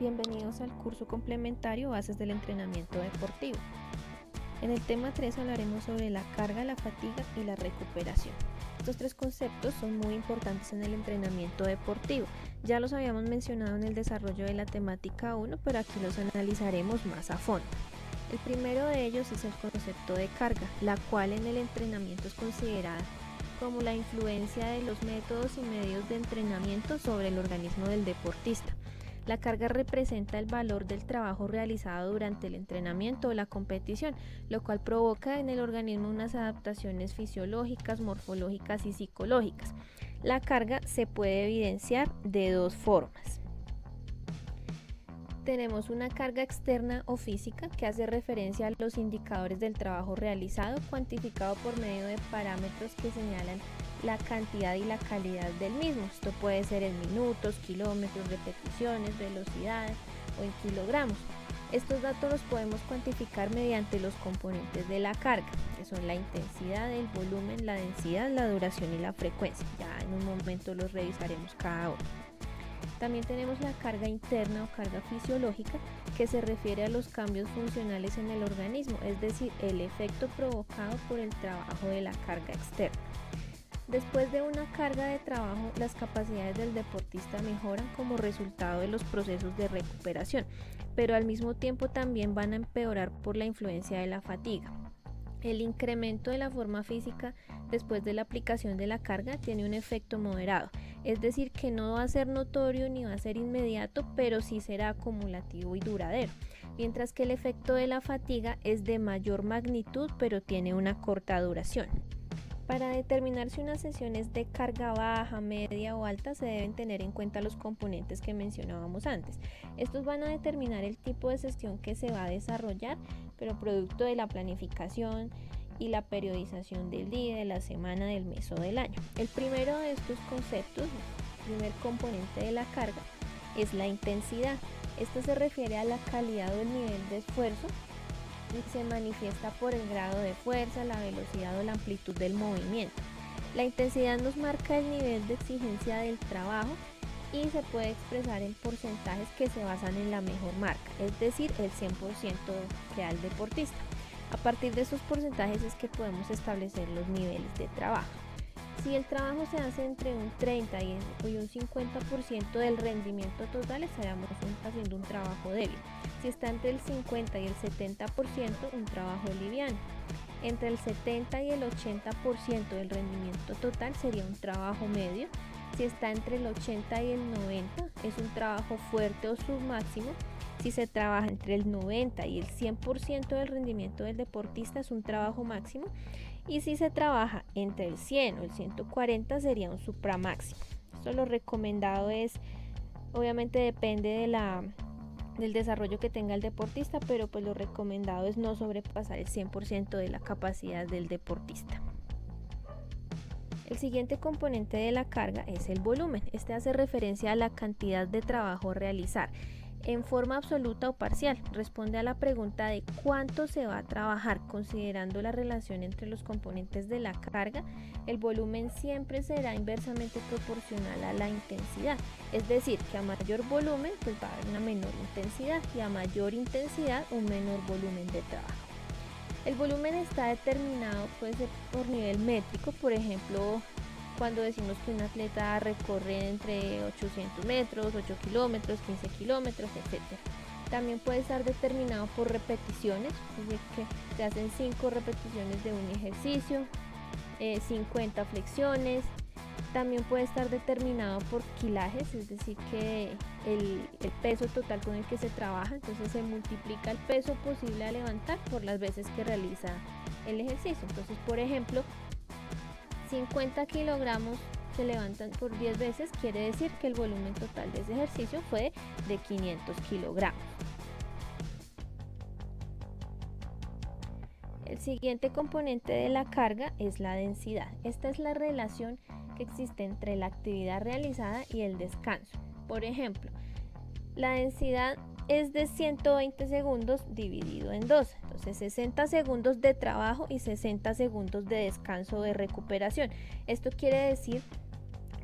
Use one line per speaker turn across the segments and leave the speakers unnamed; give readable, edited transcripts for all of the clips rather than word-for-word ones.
Bienvenidos al curso complementario Bases del Entrenamiento Deportivo. En el tema 3 hablaremos sobre la carga, la fatiga y la recuperación. Estos tres conceptos son muy importantes en el entrenamiento deportivo. Ya los habíamos mencionado en el desarrollo de la temática 1, pero aquí los analizaremos más a fondo. El primero de ellos es el concepto de carga, la cual en el entrenamiento es considerada como la influencia de los métodos y medios de entrenamiento sobre el organismo del deportista. La carga representa el valor del trabajo realizado durante el entrenamiento o la competición, lo cual provoca en el organismo unas adaptaciones fisiológicas, morfológicas y psicológicas. La carga se puede evidenciar de dos formas. Tenemos una carga externa o física que hace referencia a los indicadores del trabajo realizado, cuantificado por medio de parámetros que señalan la cantidad y la calidad del mismo. Esto puede ser en minutos, kilómetros, repeticiones, velocidades o en kilogramos. Estos datos los podemos cuantificar mediante los componentes de la carga, que son la intensidad, el volumen, la densidad, la duración y la frecuencia. Ya en un momento los revisaremos cada uno. También tenemos la carga interna o carga fisiológica, que se refiere a los cambios funcionales en el organismo, es decir, el efecto provocado por el trabajo de la carga externa. Después de una carga de trabajo, las capacidades del deportista mejoran como resultado de los procesos de recuperación, pero al mismo tiempo también van a empeorar por la influencia de la fatiga. El incremento de la forma física después de la aplicación de la carga tiene un efecto moderado, es decir, que no va a ser notorio ni va a ser inmediato, pero sí será acumulativo y duradero, mientras que el efecto de la fatiga es de mayor magnitud, pero tiene una corta duración. Para determinar si una sesión es de carga baja, media o alta, se deben tener en cuenta los componentes que mencionábamos antes. Estos van a determinar el tipo de sesión que se va a desarrollar, pero producto de la planificación y la periodización del día, de la semana, del mes o del año. El primero de estos conceptos, el primer componente de la carga, es la intensidad. Esto se refiere a la calidad o el nivel de esfuerzo y se manifiesta por el grado de fuerza, la velocidad o la amplitud del movimiento. La intensidad nos marca el nivel de exigencia del trabajo y se puede expresar en porcentajes que se basan en la mejor marca, es decir, el 100% que da el deportista. A partir de esos porcentajes es que podemos establecer los niveles de trabajo. Si el trabajo se hace entre un 30 y un 50% del rendimiento total, estaríamos haciendo un trabajo débil. Si está entre el 50 y el 70%, un trabajo liviano. Entre el 70 y el 80% del rendimiento total sería un trabajo medio. Si está entre el 80 y el 90, es un trabajo fuerte o submáximo. Si se trabaja entre el 90 y el 100% del rendimiento del deportista, es un trabajo máximo. Y si se trabaja entre el 100 o el 140, sería un supramáximo. Esto lo recomendado es, obviamente depende del desarrollo que tenga el deportista, pero pues lo recomendado es no sobrepasar el 100% de la capacidad del deportista. El siguiente componente de la carga es el volumen. Este hace referencia a la cantidad de trabajo a realizar en forma absoluta o parcial. Responde a la pregunta de cuánto se va a trabajar. Considerando la relación entre los componentes de la carga, el volumen siempre será inversamente proporcional a la intensidad. Es decir, que a mayor volumen pues va a haber una menor intensidad y a mayor intensidad un menor volumen de trabajo. El volumen está determinado puede ser por nivel métrico, por ejemplo, cuando decimos que un atleta recorre entre 800 metros, 8 kilómetros, 15 kilómetros, etc. También puede estar determinado por repeticiones, es decir, que se hacen 5 repeticiones de un ejercicio, 50 flexiones. También puede estar determinado por kilajes, es decir, que el peso total con el que se trabaja, entonces se multiplica el peso posible a levantar por las veces que realiza el ejercicio. Entonces, por ejemplo, 50 kilogramos se levantan por 10 veces, quiere decir que el volumen total de ese ejercicio fue de 500 kilogramos. El siguiente componente de la carga es la densidad. Esta es la relación que existe entre la actividad realizada y el descanso. Por ejemplo, la densidad es de 120 segundos dividido en 2, entonces 60 segundos de trabajo y 60 segundos de descanso de recuperación. Esto quiere decir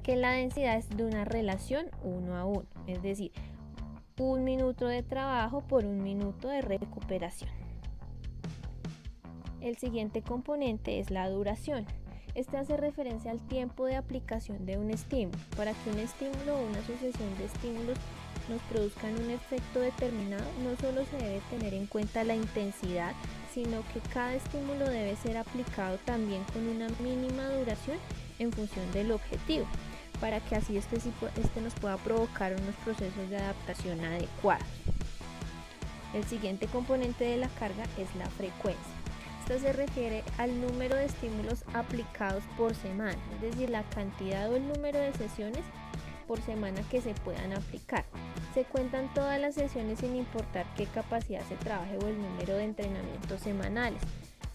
que la densidad es de una relación 1 a 1, es decir, 1 minuto de trabajo por 1 minuto de recuperación. El siguiente componente es la duración. Este hace referencia al tiempo de aplicación de un estímulo. Para que un estímulo o una sucesión de estímulos nos produzcan un efecto determinado, no solo se debe tener en cuenta la intensidad, sino que cada estímulo debe ser aplicado también con una mínima duración en función del objetivo, para que así este nos pueda provocar unos procesos de adaptación adecuados. El siguiente componente de la carga es la frecuencia. Esto se refiere al número de estímulos aplicados por semana, es decir, la cantidad o el número de sesiones por semana que se puedan aplicar. Se cuentan todas las sesiones sin importar qué capacidad se trabaje o el número de entrenamientos semanales.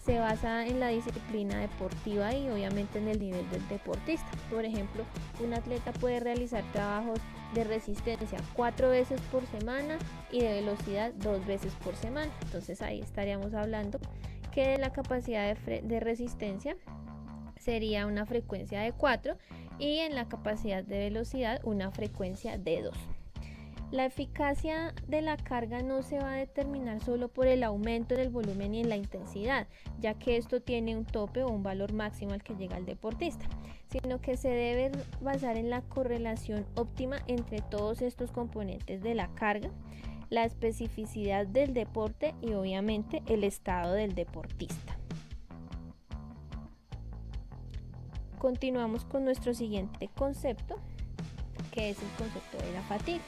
Se basa en la disciplina deportiva y obviamente en el nivel del deportista. Por ejemplo, un atleta puede realizar trabajos de resistencia 4 veces por semana y de velocidad 2 veces por semana. Entonces ahí estaríamos hablando que la capacidad de resistencia sería una frecuencia de 4 y en la capacidad de velocidad una frecuencia de 2. La eficacia de la carga no se va a determinar solo por el aumento del volumen y en la intensidad, ya que esto tiene un tope o un valor máximo al que llega el deportista, sino que se debe basar en la correlación óptima entre todos estos componentes de la carga, la especificidad del deporte y obviamente el estado del deportista. Continuamos con nuestro siguiente concepto, que es el concepto de la fatiga.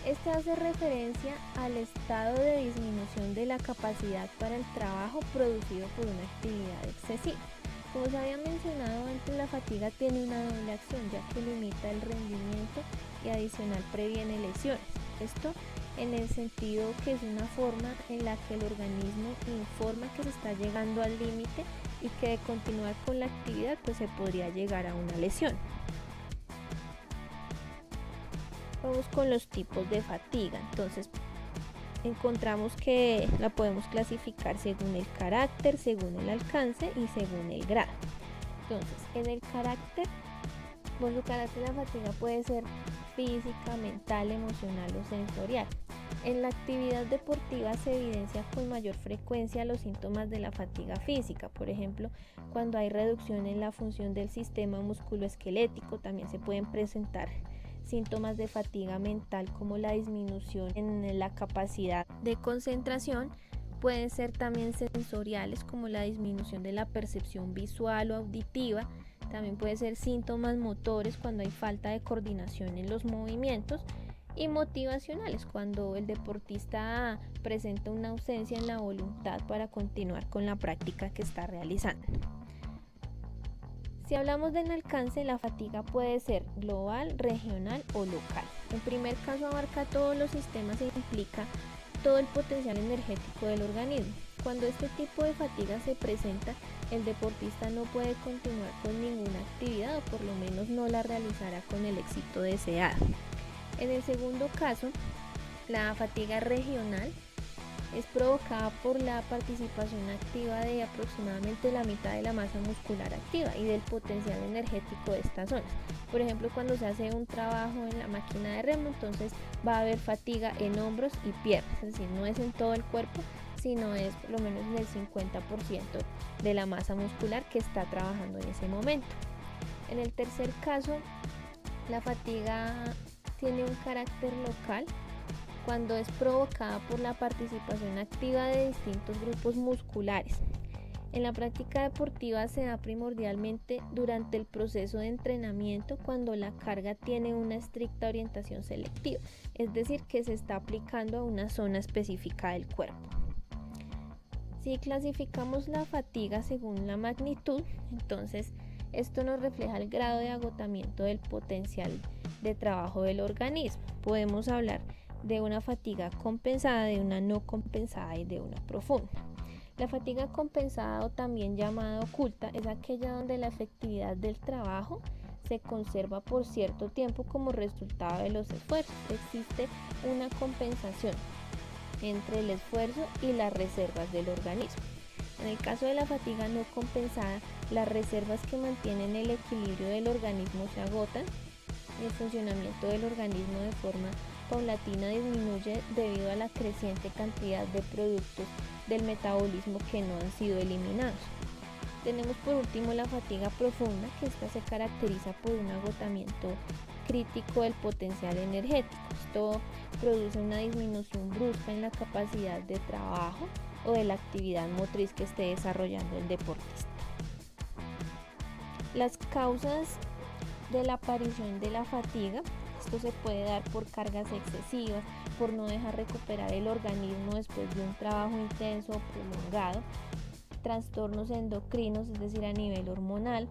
Este hace referencia al estado de disminución de la capacidad para el trabajo producido por una actividad excesiva. Como se había mencionado antes, la fatiga tiene una doble acción, ya que limita el rendimiento y adicional previene lesiones. Esto en el sentido que es una forma en la que el organismo informa que se está llegando al límite y que de continuar con la actividad pues se podría llegar a una lesión. Vamos con los tipos de fatiga. Entonces encontramos que la podemos clasificar según el carácter, según el alcance y según el grado. Entonces, en el carácter, por su carácter la fatiga puede ser física, mental, emocional o sensorial. En la actividad deportiva se evidencia con mayor frecuencia los síntomas de la fatiga física, por ejemplo, cuando hay reducción en la función del sistema musculoesquelético. También se pueden presentar síntomas de fatiga mental como la disminución en la capacidad de concentración. Pueden ser también sensoriales como la disminución de la percepción visual o auditiva. También puede ser síntomas motores cuando hay falta de coordinación en los movimientos, y motivacionales cuando el deportista presenta una ausencia en la voluntad para continuar con la práctica que está realizando. Si hablamos del alcance, la fatiga puede ser global, regional o local. En primer caso abarca todos los sistemas e implica todo el potencial energético del organismo. Cuando este tipo de fatiga se presenta, el deportista no puede continuar con ninguna actividad o por lo menos no la realizará con el éxito deseado. En el segundo caso, la fatiga regional es provocada por la participación activa de aproximadamente la mitad de la masa muscular activa y del potencial energético de estas zonas. Por ejemplo, cuando se hace un trabajo en la máquina de remo, entonces va a haber fatiga en hombros y piernas, es decir, no es en todo el cuerpo, sino es por lo menos en el 50% de la masa muscular que está trabajando en ese momento. En el tercer caso, la fatiga tiene un carácter local cuando es provocada por la participación activa de distintos grupos musculares. En la práctica deportiva se da primordialmente durante el proceso de entrenamiento cuando la carga tiene una estricta orientación selectiva, es decir, que se está aplicando a una zona específica del cuerpo. Si clasificamos la fatiga según la magnitud, entonces esto nos refleja el grado de agotamiento del potencial de trabajo del organismo. Podemos hablar de una fatiga compensada, de una no compensada y de una profunda. La fatiga compensada, o también llamada oculta, es aquella donde la efectividad del trabajo se conserva por cierto tiempo como resultado de los esfuerzos. Existe una compensación entre el esfuerzo y las reservas del organismo. En el caso de la fatiga no compensada, las reservas que mantienen el equilibrio del organismo se agotan y el funcionamiento del organismo de forma paulatina disminuye debido a la creciente cantidad de productos del metabolismo que no han sido eliminados. Tenemos por último la fatiga profunda, que esta se caracteriza por un agotamiento crítico del potencial energético. Esto produce una disminución brusca en la capacidad de trabajo o de la actividad motriz que esté desarrollando el deportista. Las causas de la aparición de la fatiga, esto se puede dar por cargas excesivas, por no dejar recuperar el organismo después de un trabajo intenso o prolongado, trastornos endocrinos, es decir, a nivel hormonal.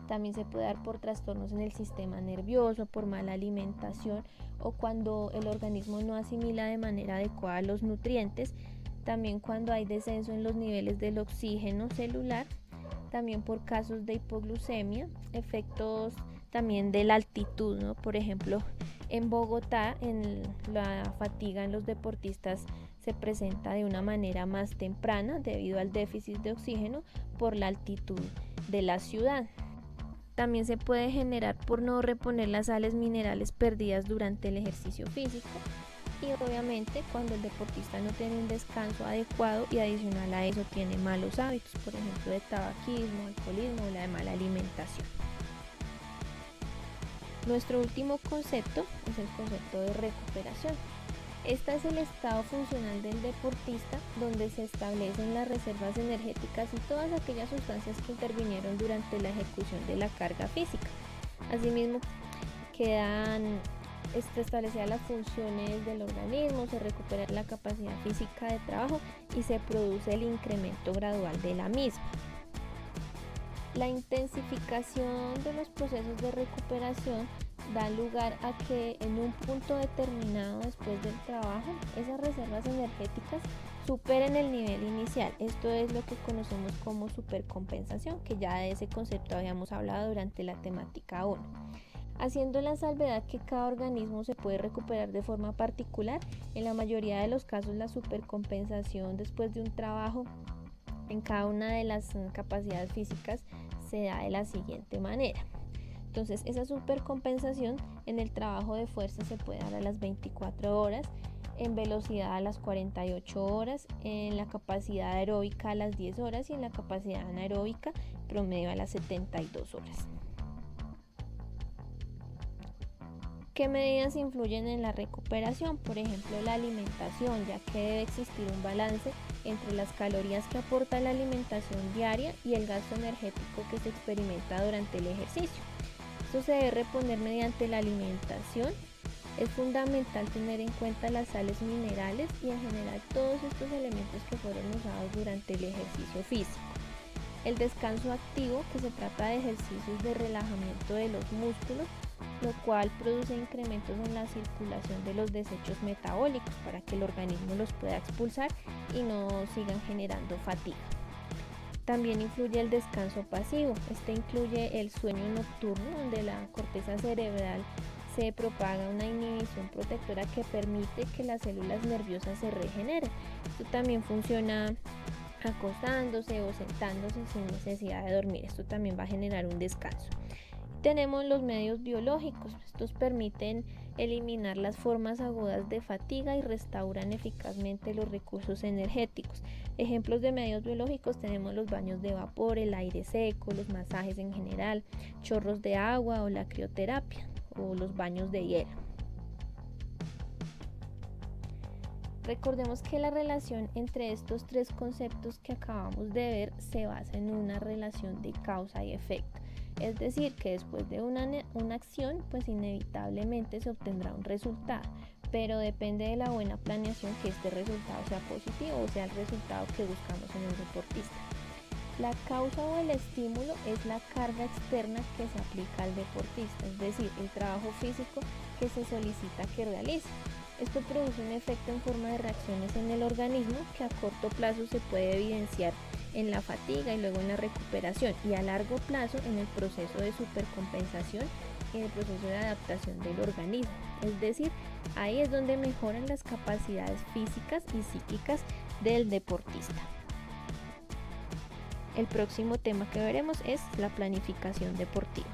También se puede dar por trastornos en el sistema nervioso, por mala alimentación o cuando el organismo no asimila de manera adecuada los nutrientes. También cuando hay descenso en los niveles del oxígeno celular. También por casos de hipoglucemia, efectos también de la altitud, ¿no? Por ejemplo, en Bogotá, la fatiga en los deportistas se presenta de una manera más temprana debido al déficit de oxígeno por la altitud de la ciudad. También se puede generar por no reponer las sales minerales perdidas durante el ejercicio físico y obviamente cuando el deportista no tiene un descanso adecuado y adicional a eso tiene malos hábitos, por ejemplo de tabaquismo, alcoholismo o la de mala alimentación. Nuestro último concepto es el concepto de recuperación. Este es el estado funcional del deportista donde se establecen las reservas energéticas y todas aquellas sustancias que intervinieron durante la ejecución de la carga física. Asimismo, quedan establecidas las funciones del organismo, se recupera la capacidad física de trabajo y se produce el incremento gradual de la misma. La intensificación de los procesos de recuperación da lugar a que en un punto determinado después del trabajo esas reservas energéticas superen el nivel inicial. Esto es lo que conocemos como supercompensación, que ya de ese concepto habíamos hablado durante la temática 1. Haciendo la salvedad que cada organismo se puede recuperar de forma particular, en la mayoría de los casos la supercompensación después de un trabajo en cada una de las capacidades físicas se da de la siguiente manera. Entonces, esa supercompensación en el trabajo de fuerza se puede dar a las 24 horas, en velocidad a las 48 horas, en la capacidad aeróbica a las 10 horas y en la capacidad anaeróbica promedio a las 72 horas. ¿Qué medidas influyen en la recuperación? Por ejemplo, la alimentación, ya que debe existir un balance entre las calorías que aporta la alimentación diaria y el gasto energético que se experimenta durante el ejercicio. Esto se debe reponer mediante la alimentación. Es fundamental tener en cuenta las sales minerales y en general todos estos elementos que fueron usados durante el ejercicio físico. El descanso activo, que se trata de ejercicios de relajamiento de los músculos, lo cual produce incrementos en la circulación de los desechos metabólicos para que el organismo los pueda expulsar y no sigan generando fatiga. También influye el descanso pasivo. Este incluye el sueño nocturno, donde la corteza cerebral se propaga una inhibición protectora que permite que las células nerviosas se regeneren. Esto también funciona acostándose o sentándose sin necesidad de dormir. Esto también va a generar un descanso. Tenemos los medios biológicos. Estos permiten eliminar las formas agudas de fatiga y restauran eficazmente los recursos energéticos. Ejemplos de medios biológicos tenemos los baños de vapor, el aire seco, los masajes en general, chorros de agua o la crioterapia o los baños de hielo. Recordemos que la relación entre estos tres conceptos que acabamos de ver se basa en una relación de causa y efecto. Es decir, que después de una acción, pues inevitablemente se obtendrá un resultado, pero depende de la buena planeación que este resultado sea positivo o sea el resultado que buscamos en el deportista. La causa o el estímulo es la carga externa que se aplica al deportista, es decir, el trabajo físico que se solicita que realice. Esto produce un efecto en forma de reacciones en el organismo que a corto plazo se puede evidenciar en la fatiga y luego en la recuperación y a largo plazo en el proceso de supercompensación y en el proceso de adaptación del organismo. Es decir, ahí es donde mejoran las capacidades físicas y psíquicas del deportista. El próximo tema que veremos es la planificación deportiva.